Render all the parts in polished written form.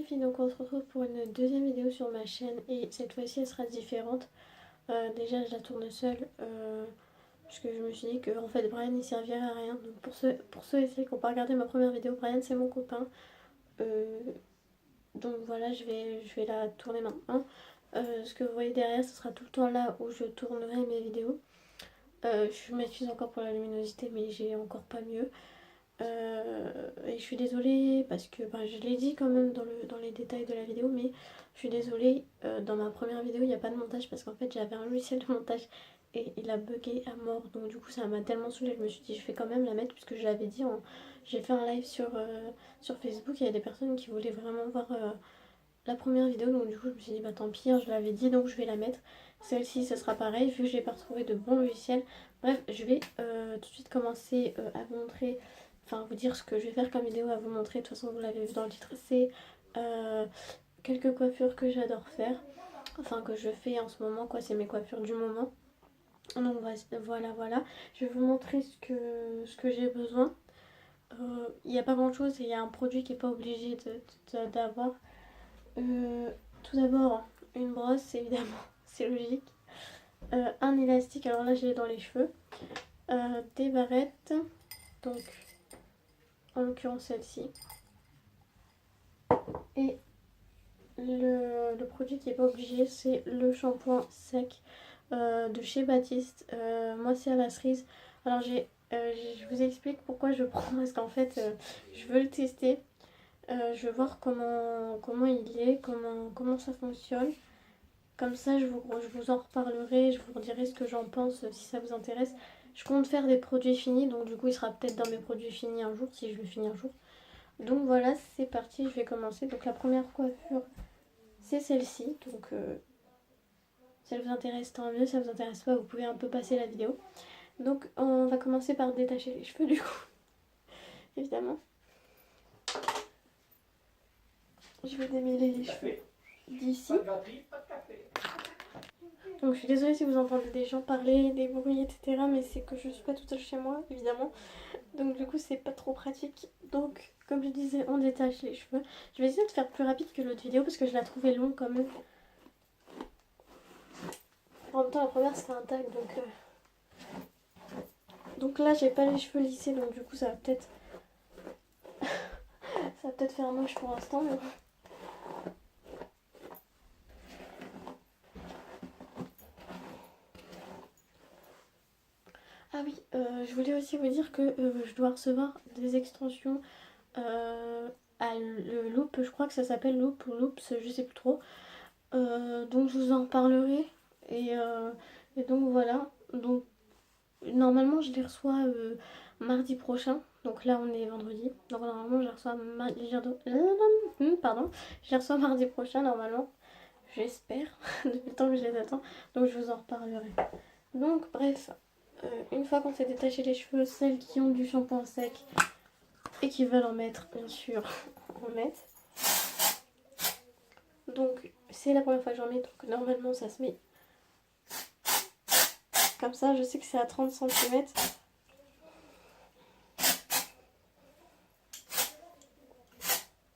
les filles, donc on se retrouve pour une deuxième vidéo sur ma chaîne et cette fois-ci elle sera différente. Déjà je la tourne seule parce que je me suis dit que en fait Brian il servirait à rien. Donc pour ceux et celles qui n'ont pas regardé ma première vidéo, Brian c'est mon copain. Euh, donc voilà, je vais la tourner maintenant. Ce que vous voyez derrière, ce sera tout le temps là où je tournerai mes vidéos. Je m'excuse encore pour la luminosité mais j'ai encore pas mieux. Et je suis désolée parce que je l'ai dit quand même dans les détails de la vidéo, mais je suis désolée, dans ma première vidéo il n'y a pas de montage parce qu'en fait j'avais un logiciel de montage et il a bugué à mort, donc du coup ça m'a tellement saoulée, je me suis dit je vais quand même la mettre puisque je l'avais dit, j'ai fait un live sur Facebook, il y a des personnes qui voulaient vraiment voir la première vidéo, donc du coup je me suis dit bah tant pis, hein, je l'avais dit donc je vais la mettre. Celle-ci ce sera pareil vu que j'ai pas retrouvé de bon logiciel. Bref, je vais tout de suite commencer à vous montrer, enfin vous dire ce que je vais faire comme vidéo à vous montrer. De toute façon vous l'avez vu dans le titre, c'est quelques coiffures que j'adore faire, enfin que je fais en ce moment quoi, c'est mes coiffures du moment. Donc voilà, je vais vous montrer ce que j'ai besoin. Il n'y a pas grand chose et il y a un produit qui n'est pas obligé d'avoir. Tout d'abord une brosse évidemment, c'est logique. Un élastique, alors là je l'ai dans les cheveux. Des barrettes, donc en l'occurrence celle-ci. Et le produit qui n'est pas obligé, c'est le shampoing sec de chez Baptiste. Moi c'est à la cerise. Alors je vous explique pourquoi je prends, parce qu'en fait je veux le tester. Je veux voir comment il est, comment ça fonctionne. Comme ça je vous en reparlerai, je vous dirai ce que j'en pense si ça vous intéresse. Je compte faire des produits finis, donc du coup il sera peut-être dans mes produits finis un jour, si je le finis un jour. Donc voilà, c'est parti, je vais commencer. Donc la première coiffure, c'est celle-ci. Donc si elle vous intéresse, tant mieux. Si ça vous intéresse pas, vous pouvez un peu passer la vidéo. Donc on va commencer par détacher les cheveux du coup, évidemment. Je vais démêler les cheveux d'ici. Donc je suis désolée si vous entendez des gens parler, des bruits, etc. Mais c'est que je suis pas toute seule chez moi, évidemment. Donc du coup c'est pas trop pratique. Donc comme je disais, on détache les cheveux. Je vais essayer de faire plus rapide que l'autre vidéo parce que je la trouvais longue quand même. En même temps la première c'était un tag, donc là j'ai pas les cheveux lissés, donc du coup ça va peut-être faire moche pour l'instant, mais bon. Ah oui, je voulais aussi vous dire que je dois recevoir des extensions à le Loop, je crois que ça s'appelle Loop ou Loops, je sais plus trop. Donc je vous en reparlerai. Et donc voilà. Donc normalement je les reçois mardi prochain. Donc là on est vendredi. Donc normalement je les reçois pardon. Je les reçois mardi prochain normalement. J'espère. Depuis le temps que je les attends. Donc je vous en reparlerai. Donc bref. Une fois qu'on s'est détaché les cheveux, celles qui ont du shampoing sec et qui veulent en mettre, bien sûr, en mettent. Donc c'est la première fois que j'en mets, donc normalement ça se met comme ça. Je sais que c'est à 30 cm.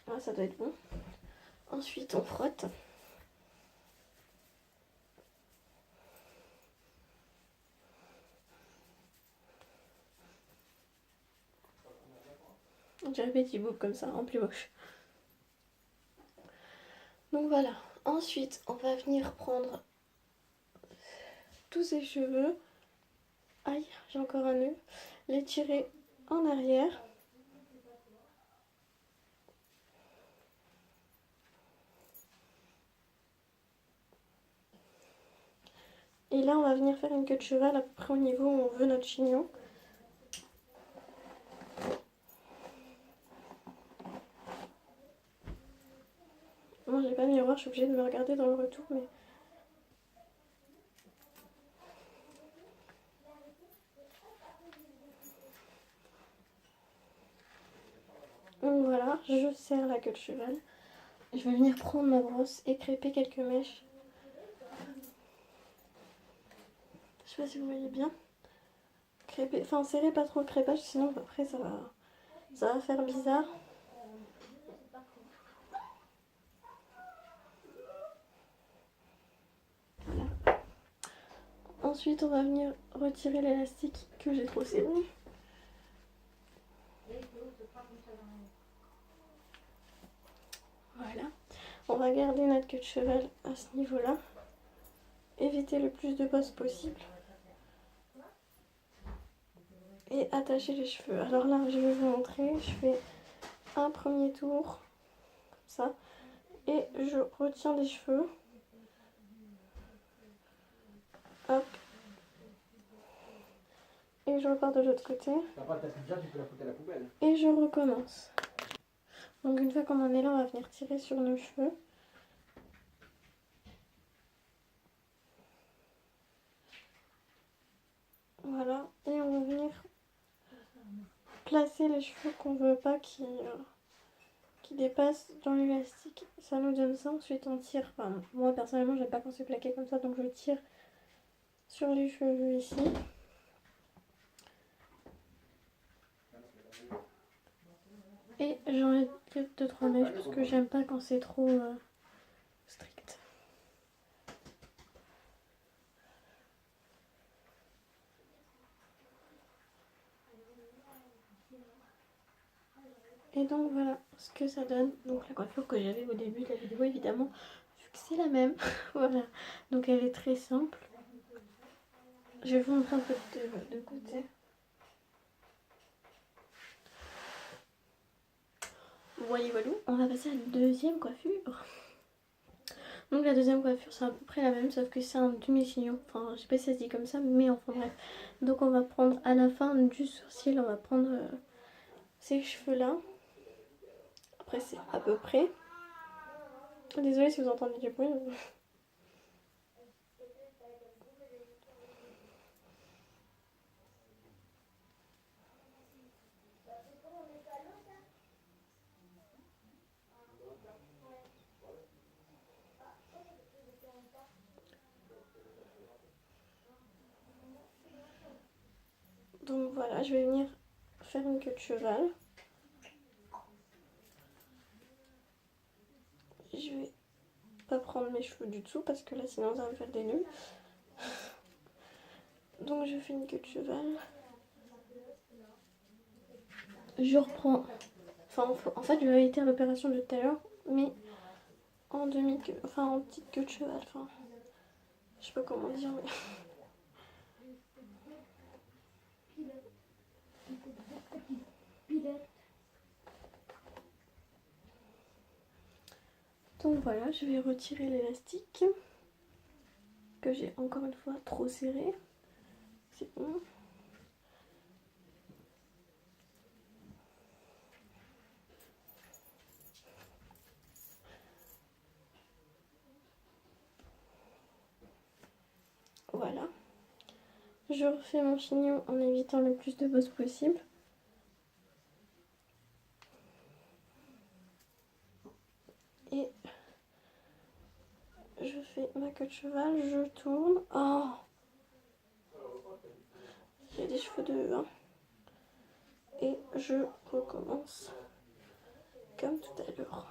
Ah, ça doit être bon. Ensuite on frotte. On dirait Betty Boop comme ça, en plus moche. Donc voilà. Ensuite on va venir prendre tous ces cheveux. Aïe, j'ai encore un nœud. Les tirer en arrière. Et là on va venir faire une queue de cheval à peu près au niveau où on veut notre chignon. Moi j'ai pas de miroir, je suis obligée de me regarder dans le retour, mais... Donc voilà, je serre la queue de cheval. Je vais venir prendre ma brosse et crêper quelques mèches. Je sais pas si vous voyez bien. Crêper, enfin serrer pas trop le crêpage, sinon après ça va faire bizarre. Ensuite on va venir retirer l'élastique que j'ai trop serré. Voilà. On va garder notre queue de cheval à ce niveau-là. Éviter le plus de bosses possible. Et attacher les cheveux. Alors là, je vais vous montrer. Je fais un premier tour, comme ça. Et je retiens les cheveux. Hop. Et je repars de l'autre côté. Et je recommence. Donc une fois qu'on en est là, on va venir tirer sur nos cheveux. Voilà. Et on va venir placer les cheveux qu'on veut pas qui dépassent dans l'élastique. Ça nous donne ça. Ensuite on tire. Enfin, moi personnellement, j'aime pas quand c'est plaqué comme ça, donc je tire sur les cheveux ici. Et j'enlève 2-3 mèches parce que j'aime pas quand c'est trop strict. Et donc voilà ce que ça donne. Donc la coiffure que j'avais au début de la vidéo, évidemment, vu que c'est la même. Voilà. Donc elle est très simple. Je vais vous montrer un peu de côté. Voilà, voilà. On va passer à la deuxième coiffure. Donc la deuxième coiffure, c'est à peu près la même, sauf que c'est un demi-chignon. Enfin, je sais pas si ça se dit comme ça, mais enfin bref. Donc on va prendre à la fin du sourcil, on va prendre ces cheveux-là. Après, c'est à peu près. Désolée si vous entendez du bruit. Donc voilà, je vais venir faire une queue de cheval. Je vais pas prendre mes cheveux du dessous parce que là sinon ça va me faire des nœuds. Donc je fais une queue de cheval. Je reprends. Enfin en fait je vais réitérer l'opération de tout à l'heure, mais en demi-queue, enfin en petite queue de cheval. Enfin, je sais pas comment dire, mais. Donc voilà, je vais retirer l'élastique que j'ai encore une fois trop serré. C'est bon. Voilà. Je refais mon chignon en évitant le plus de bosses possible. Et je fais ma queue de cheval, je tourne. Oh, j'ai des cheveux de 1. Et je recommence comme tout à l'heure.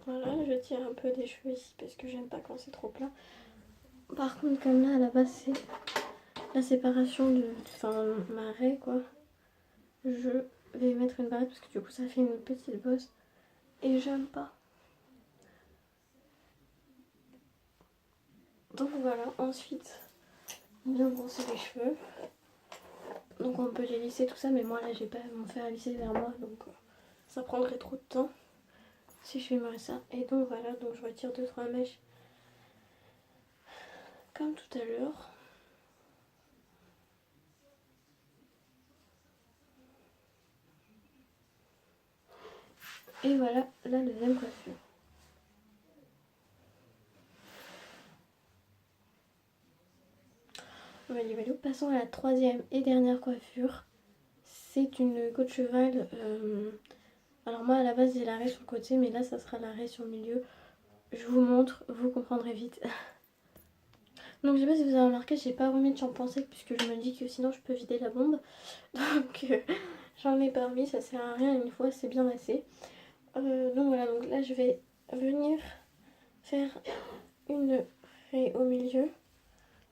Voilà, je tire un peu des cheveux ici parce que j'aime pas quand c'est trop plat. Par contre, comme là à la base c'est la séparation enfin ma raie quoi, je vais mettre une barrette parce que du coup ça fait une petite bosse et j'aime pas. Donc voilà, ensuite on vient brosser les cheveux. Donc on peut les lisser tout ça, mais moi là j'ai pas mon fer à lisser vers moi, donc ça prendrait trop de temps si je filmerais ça. Et donc voilà, donc je retire 2-3 mèches comme tout à l'heure. Et voilà la deuxième coiffure. Voilà, passons à la troisième et dernière coiffure. C'est une queue de cheval. Alors moi à la base j'ai l'arrêt sur le côté, mais là ça sera l'arrêt sur le milieu. Je vous montre, vous comprendrez vite. Donc je sais pas si vous avez remarqué, j'ai pas remis de shampoing sec puisque je me dis que sinon je peux vider la bombe. Donc j'en ai pas remis, ça sert à rien, une fois c'est bien assez. Donc voilà, donc là je vais venir faire une raie au milieu.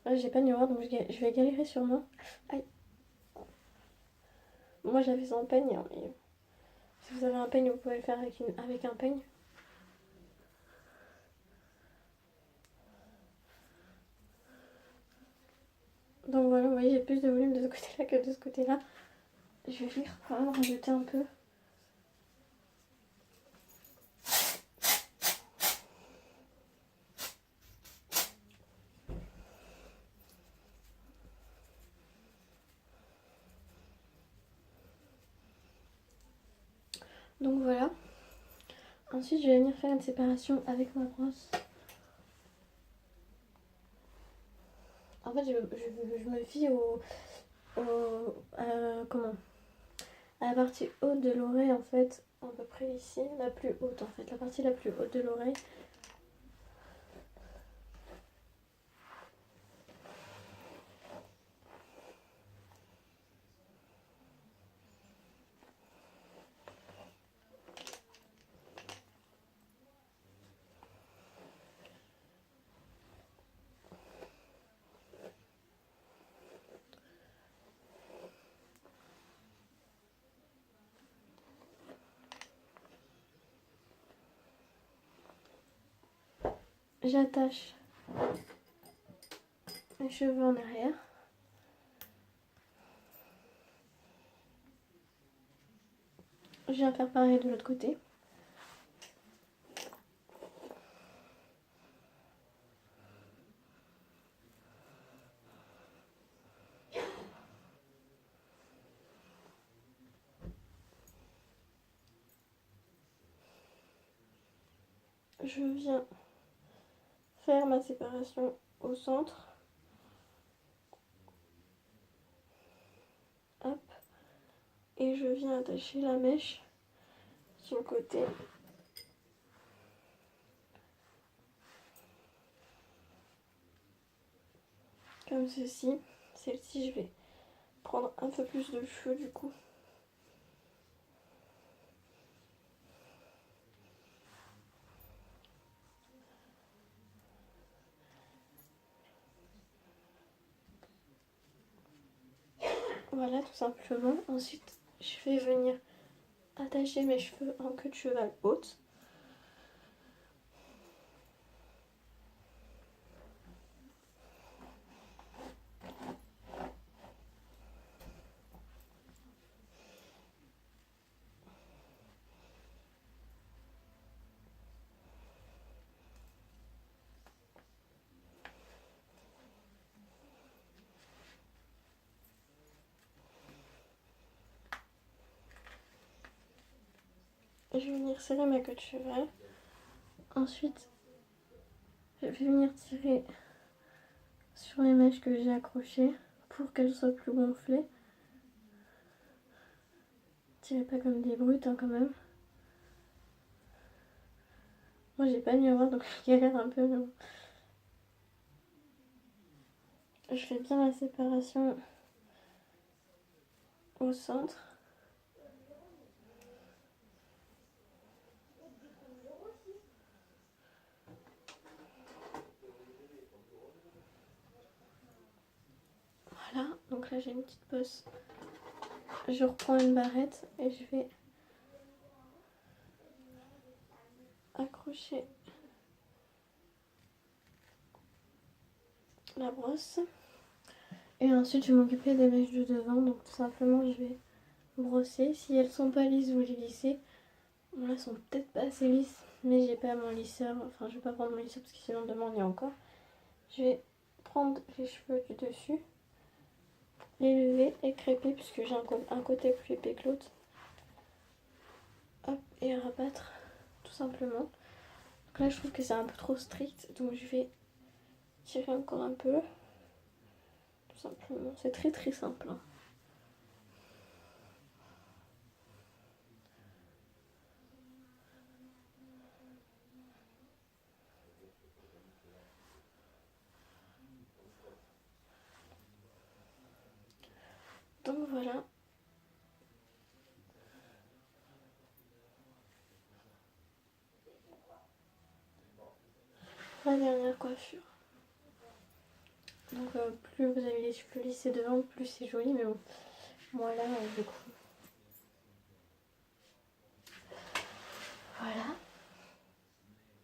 Là, j'ai pas de miroir, donc je vais galérer sûrement. Aïe. Moi, j'avais ça en peigne, hein, mais si vous avez un peigne, vous pouvez le faire avec un peigne. Donc voilà, vous voyez, j'ai plus de volume de ce côté-là que de ce côté-là. Je vais venir quand même rajouter un peu. Donc voilà. Ensuite, je vais venir faire une séparation avec ma brosse. En fait, je me fie comment, à la partie haute de l'oreille, en fait, à peu près ici, la plus haute en fait, la partie la plus haute de l'oreille. J'attache les cheveux en arrière. Je viens faire pareil de l'autre côté. Je viens faire ma séparation au centre. Hop. Et je viens attacher la mèche sur le côté. Comme ceci. Celle-ci, je vais prendre un peu plus de cheveux du coup. Voilà, tout simplement. Ensuite, je vais venir attacher mes cheveux en queue de cheval haute. Je vais venir serrer ma queue de cheval. Ensuite, je vais venir tirer sur les mèches que j'ai accrochées pour qu'elles soient plus gonflées. Tirez pas comme des brutes hein, quand même. Moi j'ai pas de miroir donc je galère un peu mais bon. Je fais bien la séparation au centre. Voilà, donc là j'ai une petite bosse. Je reprends une barrette et je vais accrocher la brosse. Et ensuite je vais m'occuper des mèches de devant, donc tout simplement je vais brosser. Si elles sont pas lisses, vous les lissez. Bon là elles sont peut-être pas assez lisses, mais j'ai pas mon lisseur, enfin je vais pas prendre mon lisseur parce que sinon demain on y est encore. Je vais prendre les cheveux du dessus, les lever et crêper puisque j'ai un côté plus épais que l'autre. Hop, et rabattre tout simplement. Donc là je trouve que c'est un peu trop strict, donc je vais tirer encore un peu. Tout simplement, c'est très très simple. Hein. Donc voilà. la dernière coiffure. Donc plus vous avez les cheveux lissés devant, plus c'est joli, mais bon, moi là, du coup. Voilà.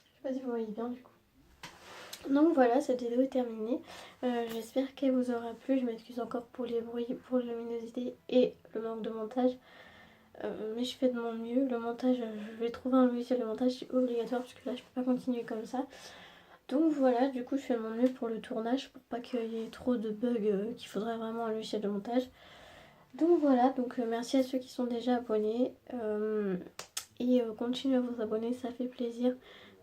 Je sais pas si vous voyez bien du coup. Donc voilà, cette vidéo est terminée. J'espère qu'elle vous aura plu. Je m'excuse encore pour les bruits, pour la luminosité et le manque de montage. Mais je fais de mon mieux. Le montage, je vais trouver un logiciel de montage, c'est obligatoire parce que là je peux pas continuer comme ça. Donc voilà, du coup je fais de mon mieux pour le tournage pour pas qu'il y ait trop de bugs qu'il faudrait vraiment un logiciel de montage. Donc voilà, donc merci à ceux qui sont déjà abonnés. Et continuez à vous abonner, ça fait plaisir.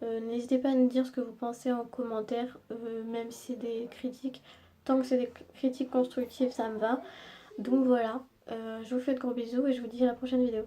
N'hésitez pas à nous dire ce que vous pensez en commentaire, même si c'est des critiques. Tant que c'est des critiques constructives, ça me va. Donc voilà, je vous fais de gros bisous et je vous dis à la prochaine vidéo.